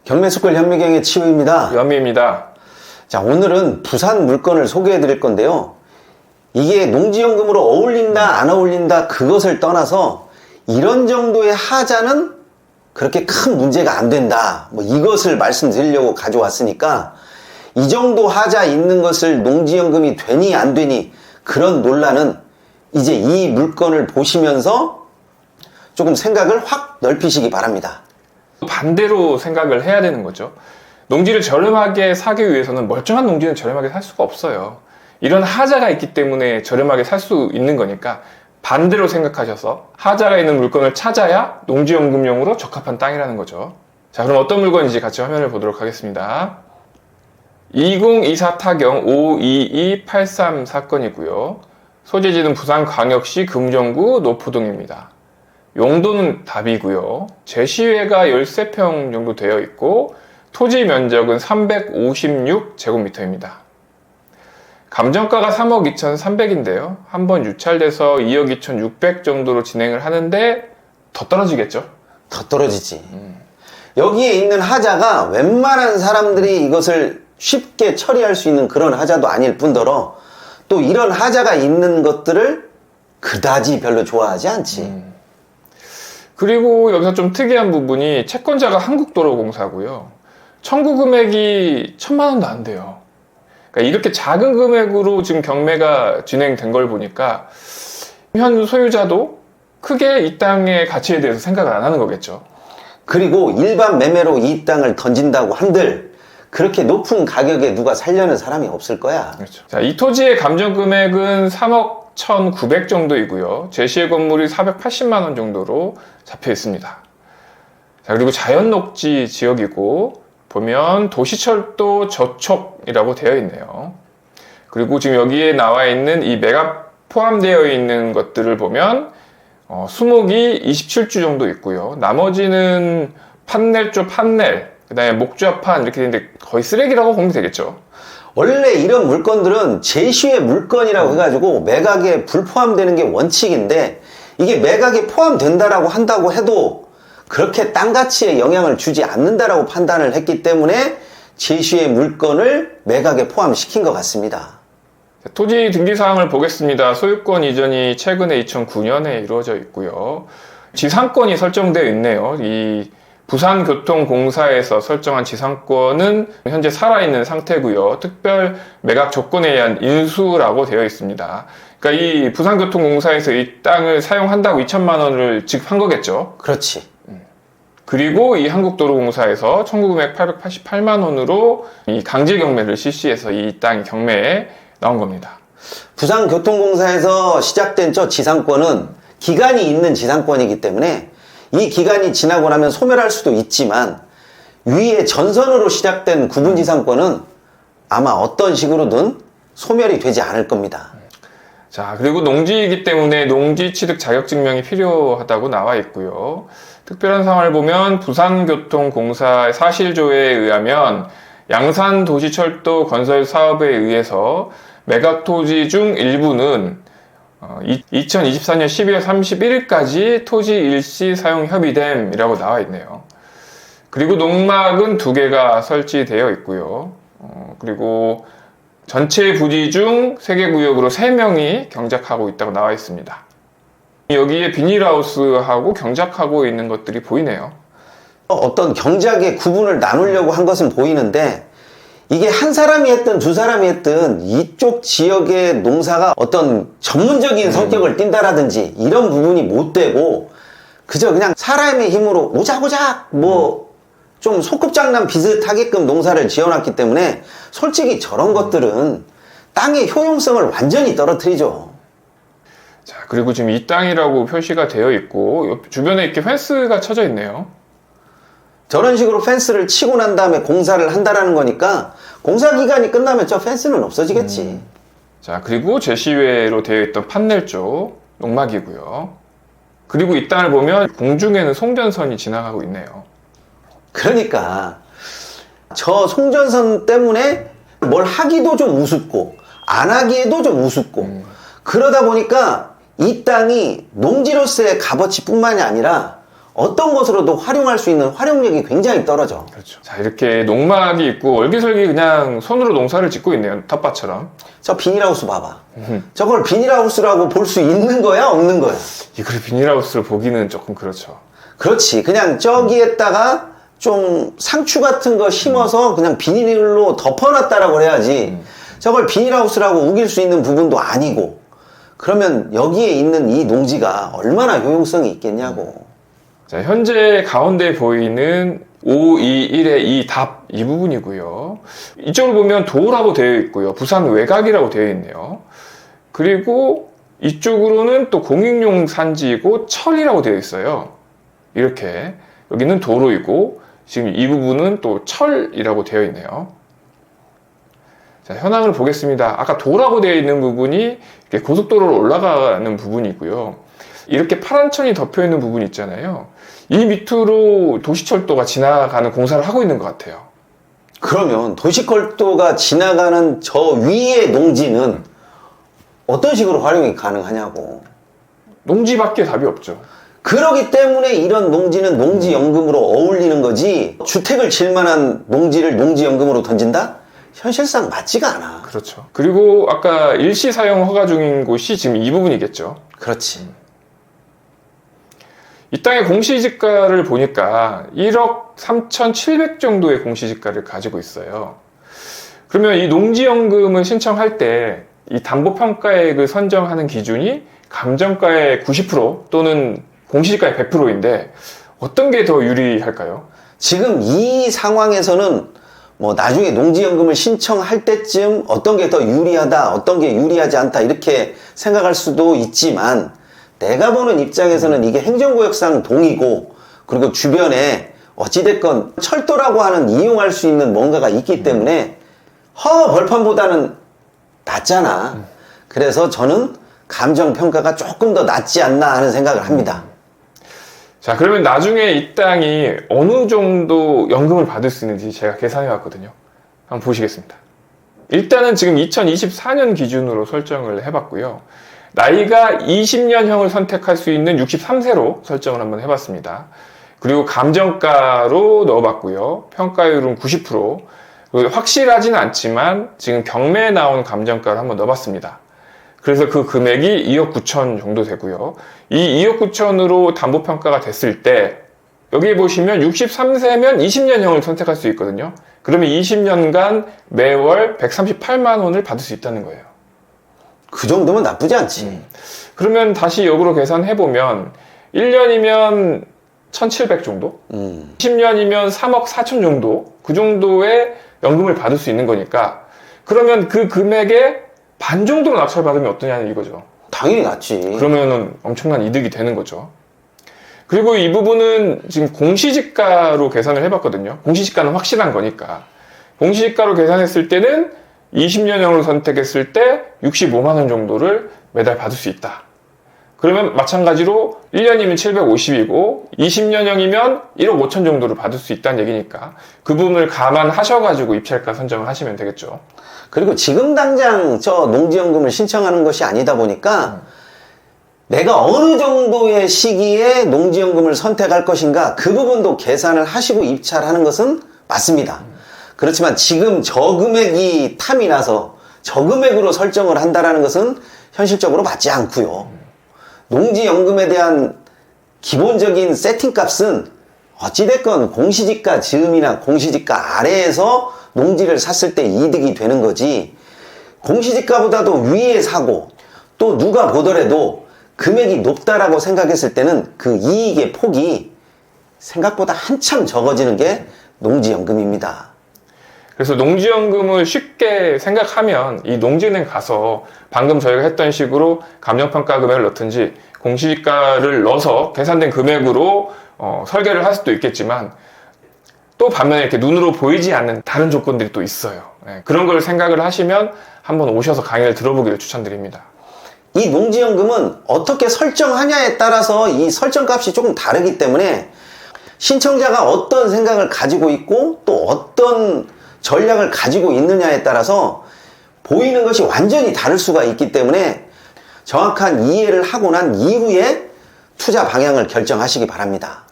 경매스쿨 현미경의 치우입니다. 연미입니다. 자, 오늘은 부산 물건을 소개해 드릴 건데요. 이게 농지연금으로 어울린다 안 어울린다 그것을 떠나서 이런 정도의 하자는 그렇게 큰 문제가 안 된다, 뭐 이것을 말씀드리려고 가져왔으니까, 이 정도 하자 있는 것을 농지연금이 되니 안 되니 그런 논란은 이제 이 물건을 보시면서 조금 생각을 확 넓히시기 바랍니다. 반대로 생각을 해야 되는 거죠. 농지를 저렴하게 사기 위해서는 멀쩡한 농지는 저렴하게 살 수가 없어요. 이런 하자가 있기 때문에 저렴하게 살 수 있는 거니까 반대로 생각하셔서 하자가 있는 물건을 찾아야 농지연금용으로 적합한 땅이라는 거죠. 자, 그럼 어떤 물건인지 같이 화면을 보도록 하겠습니다. 2024 타경 52283 사건이고요. 소재지는 부산광역시 금정구 노포동입니다. 용도는 답이고요. 제시외가 13평 정도 되어 있고 토지 면적은 356제곱미터입니다. 감정가가 3억 2,300인데요. 한번 유찰돼서 2억 2,600 정도로 진행을 하는데 더 떨어지겠죠? 더 떨어지지. 여기에 있는 하자가 웬만한 사람들이 이것을 쉽게 처리할 수 있는 그런 하자도 아닐 뿐더러 또 이런 하자가 있는 것들을 그다지 별로 좋아하지 않지. 그리고 여기서 좀 특이한 부분이 채권자가 한국도로공사고요. 청구 금액이 1,000만 원도 안 돼요. 그러니까 이렇게 작은 금액으로 지금 경매가 진행된 걸 보니까 현 소유자도 크게 이 땅의 가치에 대해서 생각을 안 하는 거겠죠. 그리고 일반 매매로 이 땅을 던진다고 한들 그렇게 높은 가격에 누가 살려는 사람이 없을 거야. 그렇죠. 자, 이 토지의 감정 금액은 3억 1,900 정도이고요. 제시의 건물이 480만 원 정도로 잡혀 있습니다. 자, 그리고 자연 녹지 지역이고 보면 도시철도 저촉이라고 되어 있네요. 그리고 지금 여기에 나와 있는 이 매가 포함되어 있는 것들을 보면 수목이 27주 정도 있고요. 나머지는 판넬조 판넬, 그 다음에 목좌판 이렇게 되는데 거의 쓰레기라고 보면 되겠죠. 원래 이런 물건들은 제시의 물건이라고 해가지고 매각에 불포함되는 게 원칙인데, 이게 매각에 포함된다라고 한다고 해도 그렇게 땅 가치에 영향을 주지 않는다라고 판단을 했기 때문에 제시의 물건을 매각에 포함시킨 것 같습니다. 토지 등기 사항을 보겠습니다. 소유권 이전이 최근에 2009년에 이루어져 있고요. 지상권이 설정되어 있네요. 이 부산교통공사에서 설정한 지상권은 현재 살아있는 상태고요. 특별 매각 조건에 의한 인수라고 되어 있습니다. 그러니까 이 부산교통공사에서 이 땅을 사용한다고 2,000만 원을 지급한 거겠죠. 그렇지. 그리고 이 한국도로공사에서 청구금액 888만 원으로 이 강제 경매를 실시해서 이 땅 경매에 나온 겁니다. 부산교통공사에서 시작된 저 지상권은 기간이 있는 지상권이기 때문에 이 기간이 지나고 나면 소멸할 수도 있지만, 위에 전선으로 시작된 구분지상권은 아마 어떤 식으로든 소멸이 되지 않을 겁니다. 자, 그리고 농지이기 때문에 농지 취득 자격증명이 필요하다고 나와 있고요. 특별한 사항을 보면 부산교통공사의 사실조에 의하면 양산도시철도 건설 사업에 의해서 매각 토지 중 일부는 2024년 12월 31일까지 토지 일시 사용 협의됨이라고 나와 있네요. 그리고 농막은 2개가 설치되어 있고요. 그리고 전체 부지 중 3개 구역으로 3명이 경작하고 있다고 나와 있습니다. 여기에 비닐하우스하고 경작하고 있는 것들이 보이네요. 어떤 경작의 구분을 나누려고 한 것은 보이는데, 이게 한 사람이 했든 두 사람이 했든 이쪽 지역의 농사가 어떤 전문적인 성격을 띈다라든지 이런 부분이 못 되고, 그저 그냥 사람의 힘으로 오작오작 뭐 좀 소꿉장난 비슷하게끔 농사를 지어놨기 때문에 솔직히 저런 것들은 땅의 효용성을 완전히 떨어뜨리죠. 자, 그리고 지금 이 땅이라고 표시가 되어 있고 주변에 이렇게 펜스가 쳐져 있네요. 저런 식으로 펜스를 치고 난 다음에 공사를 한다라는 거니까 공사 기간이 끝나면 저 펜스는 없어지겠지. 자, 그리고 제시외로 되어 있던 판넬 쪽 농막이고요. 그리고 이 땅을 보면 공중에는 송전선이 지나가고 있네요. 그러니까 저 송전선 때문에 뭘 하기도 좀 우습고 안 하기에도 좀 우습고 그러다 보니까 이 땅이 농지로서의 값어치뿐만이 아니라 어떤 것으로도 활용할 수 있는 활용력이 굉장히 떨어져. 그렇죠. 자, 이렇게 농막이 있고 얼기설기 그냥 손으로 농사를 짓고 있네요. 텃밭처럼. 저 비닐하우스 봐봐. 저걸 비닐하우스라고 볼 수 있는 거야, 없는 거야? 이걸 비닐하우스를 보기는 조금 그렇죠. 그렇지. 그냥 저기에다가 좀 상추 같은 거 심어서 그냥 비닐로 덮어놨다라고 해야지. 저걸 비닐하우스라고 우길 수 있는 부분도 아니고. 그러면 여기에 있는 이 농지가 얼마나 효용성이 있겠냐고. 자, 현재 가운데 보이는 5, 2, 1의 이 답, 이 부분이고요. 이쪽을 보면 도라고 되어 있고요. 부산 외곽이라고 되어 있네요. 그리고 이쪽으로는 또 공익용 산지이고 철이라고 되어 있어요. 이렇게 여기는 도로이고 지금 이 부분은 또 철이라고 되어 있네요. 자, 현황을 보겠습니다. 아까 도라고 되어 있는 부분이 이렇게 고속도로로 올라가는 부분이고요. 이렇게 파란 천이 덮여 있는 부분이 있잖아요. 이 밑으로 도시철도가 지나가는 공사를 하고 있는 것 같아요. 그러면 도시철도가 지나가는 저 위의 농지는 어떤 식으로 활용이 가능하냐고. 농지밖에 답이 없죠. 그러기 때문에 이런 농지는 농지연금으로 어울리는 거지, 주택을 질 만한 농지를 농지연금으로 던진다? 현실상 맞지가 않아. 그렇죠. 그리고 아까 일시 사용 허가 중인 곳이 지금 이 부분이겠죠. 그렇지. 이 땅의 공시지가를 보니까 1억 3,700 정도의 공시지가를 가지고 있어요. 그러면 이 농지연금을 신청할 때 이 담보평가액을 선정하는 기준이 감정가의 90% 또는 공시지가의 100%인데 어떤 게 더 유리할까요? 지금 이 상황에서는 뭐 나중에 농지연금을 신청할 때쯤 어떤 게 더 유리하다, 어떤 게 유리하지 않다 이렇게 생각할 수도 있지만, 내가 보는 입장에서는 이게 행정구역상 동이고, 그리고 주변에 어찌됐건 철도라고 하는 이용할 수 있는 뭔가가 있기 때문에 벌판보다는 낫잖아. 그래서 저는 감정평가가 조금 더 낫지 않나 하는 생각을 합니다. 자, 그러면 나중에 이 땅이 어느 정도 연금을 받을 수 있는지 제가 계산해 왔거든요. 한번 보시겠습니다. 일단은 지금 2024년 기준으로 설정을 해봤고요. 나이가 20년형을 선택할 수 있는 63세로 설정을 한번 해봤습니다. 그리고 감정가로 넣어봤고요. 평가율은 90%. 확실하진 않지만 지금 경매에 나온 감정가를 한번 넣어봤습니다. 그래서 그 금액이 2억 9천 정도 되고요. 이 2억 9천으로 담보평가가 됐을 때 여기 보시면 63세면 20년형을 선택할 수 있거든요. 그러면 20년간 매월 138만 원을 받을 수 있다는 거예요. 그 정도면 나쁘지 않지. 그러면 다시 역으로 계산해보면 1년이면 1,700 정도? 10년이면 3억 4천 정도? 그 정도의 연금을 받을 수 있는 거니까, 그러면 그 금액의 반 정도로 낙찰받으면 어떠냐는 이거죠. 당연히 낫지. 그러면은 엄청난 이득이 되는 거죠. 그리고 이 부분은 지금 공시지가로 계산을 해봤거든요. 공시지가는 확실한 거니까. 공시지가로 계산했을 때는 20년형을 선택했을 때 65만 원 정도를 매달 받을 수 있다. 그러면 마찬가지로 1년이면 750이고 20년형이면 1억 5천 정도를 받을 수 있다는 얘기니까 그 부분을 감안하셔가지고 입찰가 선정을 하시면 되겠죠. 그리고 지금 당장 저 농지연금을 신청하는 것이 아니다 보니까 내가 어느 정도의 시기에 농지연금을 선택할 것인가, 그 부분도 계산을 하시고 입찰하는 것은 맞습니다. 그렇지만 지금 저 금액이 탐이 나서 저 금액으로 설정을 한다는 것은 현실적으로 맞지 않고요. 농지연금에 대한 기본적인 세팅값은 어찌됐건 공시지가 즈음이나 공시지가 아래에서 농지를 샀을 때 이득이 되는 거지, 공시지가보다도 위에 사고 또 누가 보더라도 금액이 높다라고 생각했을 때는 그 이익의 폭이 생각보다 한참 적어지는 게 농지연금입니다. 그래서 농지연금을 쉽게 생각하면 이 농지은행 가서 방금 저희가 했던 식으로 감정평가 금액을 넣든지 공시지가를 넣어서 계산된 금액으로 설계를 할 수도 있겠지만, 또 반면에 이렇게 눈으로 보이지 않는 다른 조건들이 또 있어요. 네, 그런 걸 생각을 하시면 한번 오셔서 강의를 들어보기를 추천드립니다. 이 농지연금은 어떻게 설정하냐에 따라서 이 설정값이 조금 다르기 때문에 신청자가 어떤 생각을 가지고 있고 또 어떤 전략을 가지고 있느냐에 따라서 보이는 것이 완전히 다를 수가 있기 때문에 정확한 이해를 하고 난 이후에 투자 방향을 결정하시기 바랍니다.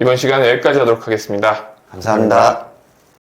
이번 시간은 여기까지 하도록 하겠습니다. 감사합니다.